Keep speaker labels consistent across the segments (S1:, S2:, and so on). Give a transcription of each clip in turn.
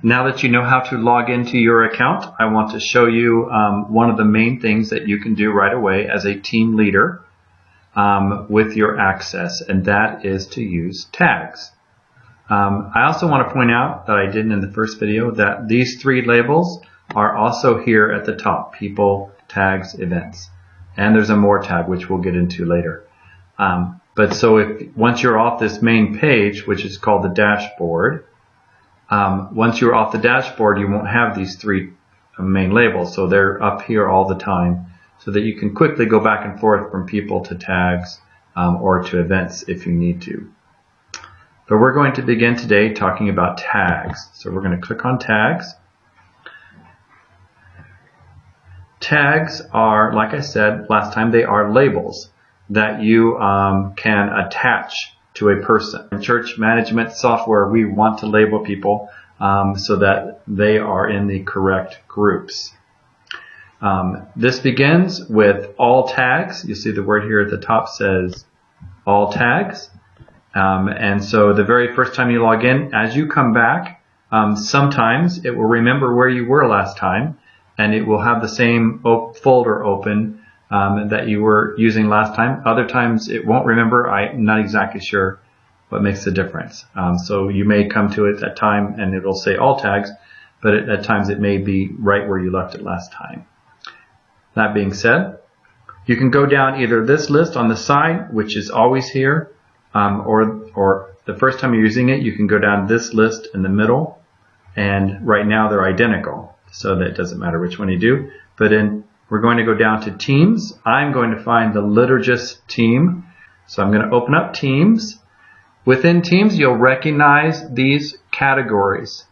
S1: Now that you know how to log into your account, I want to show you one of the main things that you can do right away as a team leader with your access, and that is to use tags. I also want to point out that I didn't in the first video that these three labels are also here at the top: people, tags, events. And there's a more tab which we'll get into later. But so if once you're off this main page, which is called the dashboard, once you're off the dashboard, you won't have these three main labels. So they're up here all the time so that you can quickly go back and forth from people to tags or to events if you need to. But we're going to begin today talking about tags. So we're going to click on tags. Tags are, like I said last time, they are labels that you can attach to a person. In church management software, we want to label people so that they are in the correct groups. This begins with all tags. You see the word here at the top says all tags. And so the very first time you log in, as you come back, sometimes it will remember where you were last time, and it will have the same folder open that you were using last time. Other times it won't remember. I'm not exactly sure what makes the difference. So you may come to it at time and it'll say all tags, but at times it may be right where you left it last time. That being said, you can go down either this list on the side, which is always here, or the first time you're using it, you can go down this list in the middle, and right now they're identical, so that it doesn't matter which one you do. But we're going to go down to Teams. I'm going to find the Liturgist team. So I'm going to open up Teams. Within Teams, you'll recognize these categories.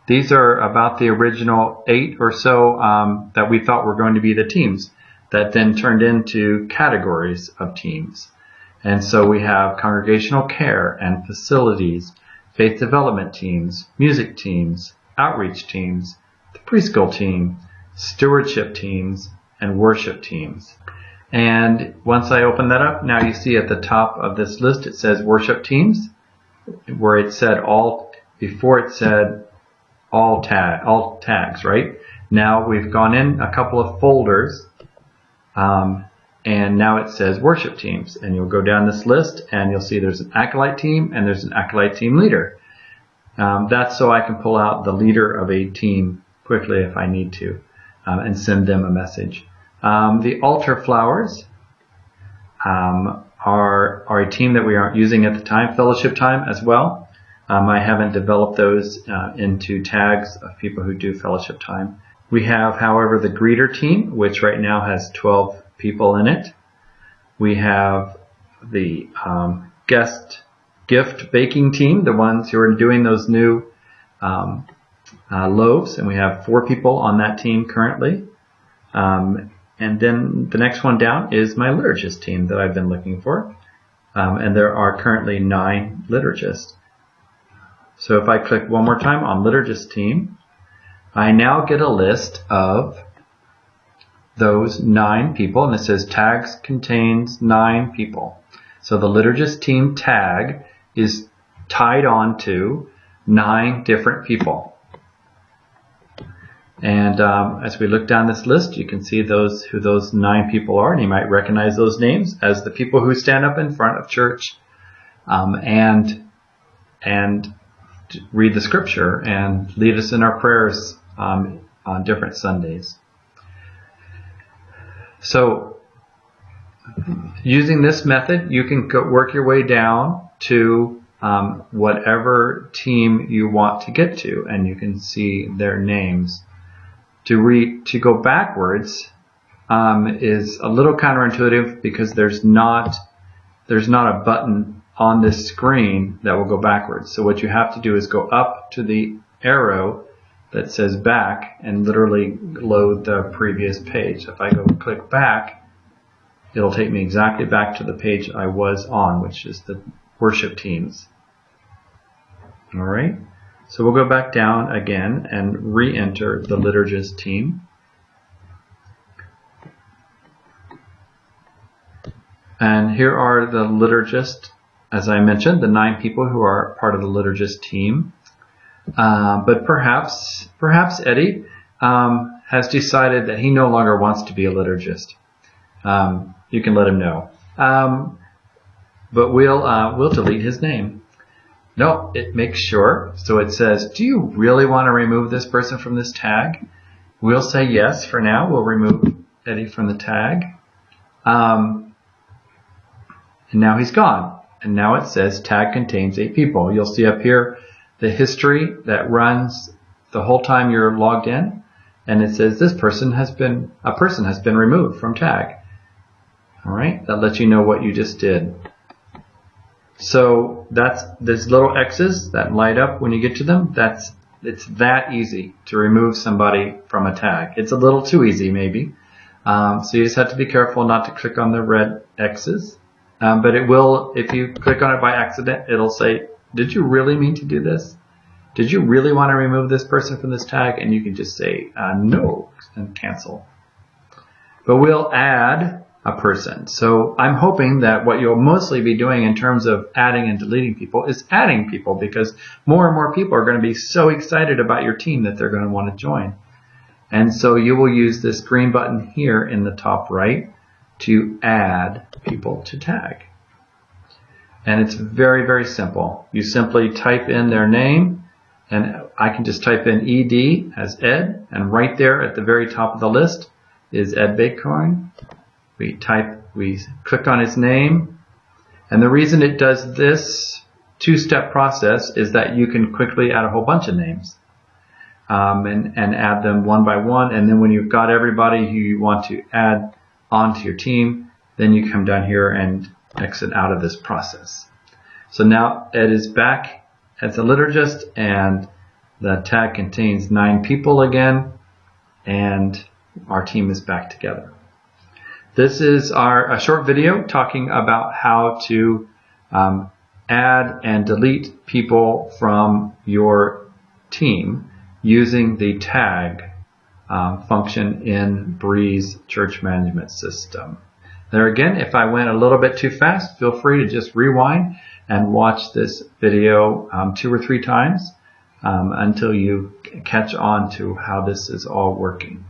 S1: These are about the original 8 or so that we thought were going to be the teams that then turned into categories of teams. And so we have congregational care and facilities, faith development teams, music teams, outreach teams, the preschool team, stewardship teams, and worship teams. And once I open that up, now you see at the top of this list it says worship teams, where it said all, before it said all tags, right? Now we've gone in a couple of folders, and now it says worship teams. And you'll go down this list and you'll see there's an acolyte team and there's an acolyte team leader. That's so I can pull out the leader of a team quickly if I need to, and send them a message. The altar flowers are a team that we aren't using at the time. Fellowship time as well. I haven't developed those into tags of people who do fellowship time. We have, however, the greeter team, which right now has 12 people in it. We have the gift baking team, the ones who are doing those new loaves, and we have 4 people on that team currently. And then the next one down is my liturgist team that I've been looking for, and there are currently 9 liturgists. So if I click one more time on liturgist team, I now get a list of those 9 people, and it says tags contains 9 people. So the liturgist team tag is tied on to 9 different people. And as we look down this list, you can see who those 9 people are, and you might recognize those names as the people who stand up in front of church and read the scripture and lead us in our prayers on different Sundays. So using this method, you can work your way down to whatever team you want to get to, and you can see their names. To go backwards is a little counterintuitive because there's not a button on this screen that will go backwards. So what you have to do is go up to the arrow that says back and literally load the previous page. If I go click back, it'll take me exactly back to the page I was on, which is the worship teams. All right. So we'll go back down again and re-enter the liturgist team. And here are the liturgists, as I mentioned, the 9 people who are part of the liturgist team. But perhaps Eddie has decided that he no longer wants to be a liturgist. You can let him know. But we'll delete his name. No, it makes sure. So it says, do you really want to remove this person from this tag? We'll say yes for now. We'll remove Eddie from the tag. And now he's gone. And now it says tag contains 8 people. You'll see up here the history that runs the whole time you're logged in. And it says a person has been removed from tag. All right, that lets you know what you just did. So that's these little X's that light up when you get to them. It's that easy to remove somebody from a tag. It's a little too easy maybe. So you just have to be careful not to click on the red X's. But it will, if you click on it by accident, it'll say, did you really mean to do this? Did you really want to remove this person from this tag? And you can just say no and cancel. But we'll add a person. So I'm hoping that what you'll mostly be doing in terms of adding and deleting people is adding people, because more and more people are going to be so excited about your team that they're going to want to join. And so you will use this green button here in the top right to add people to tag. And it's very, very simple. You simply type in their name, and I can just type in ED as Ed, and right there at the very top of the list is Ed Bakecoin. We click on his name, and the reason it does this two-step process is that you can quickly add a whole bunch of names and add them one by one, and then when you've got everybody who you want to add onto your team, then you come down here and exit out of this process. So now Ed is back as a liturgist, and the tag contains 9 people again, and our team is back together. This is a short video talking about how to add and delete people from your team using the tag function in Breeze Church Management System. There again, if I went a little bit too fast, feel free to just rewind and watch this video 2 or 3 times until you catch on to how this is all working.